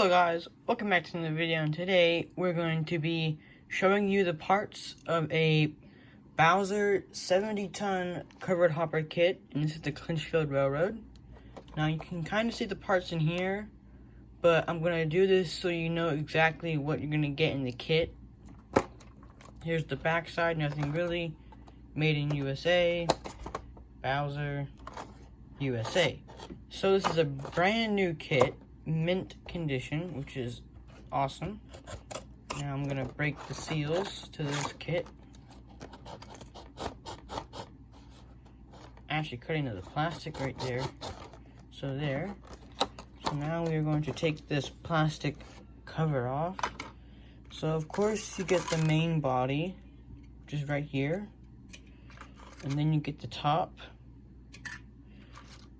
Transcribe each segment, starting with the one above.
Hello guys, welcome back to the video, and today we're going to be showing you the parts of a Bowser 70-ton covered hopper kit, and this is the Clinchfield Railroad. Now you can kind of see the parts in here, but I'm going to do this so you know exactly what you're going to get in the kit. Here's the back side, nothing really, made in USA, Bowser, USA. So this is a brand new kit, mint condition, which is awesome. Now I'm gonna break the seals to this kit. Actually cutting to the plastic right there. So there. So now we are going to take this plastic cover off. So of course you get the main body, which is right here. And then you get the top.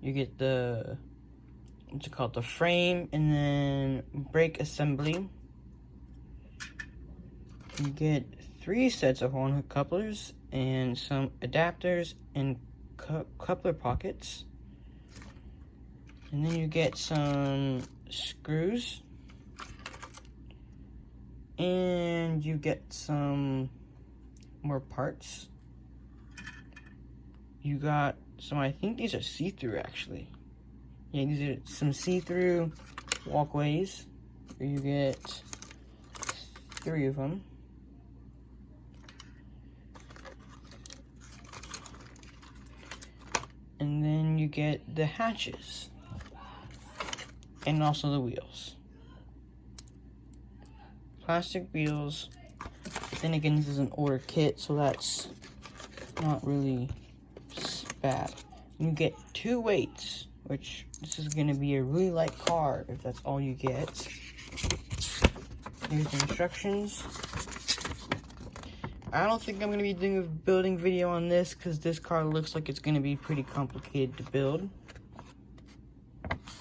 You get the, what's it called, the frame, and then brake assembly. You get 3 sets of horn hook couplers and some adapters and coupler pockets. And then you get some screws. And you get some more parts. You got some, I think these are see-through actually. Yeah, these are some see-through walkways. You get 3 of them. And then you get the hatches. And also the wheels. Plastic wheels. But then again, this is an order kit, so that's not really bad. You get 2 weights, which this is going to be a really light car if that's all you get. Here's the instructions. I don't think I'm going to be doing a building video on this because this car looks like it's going to be pretty complicated to build.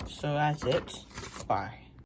So that's it. Bye.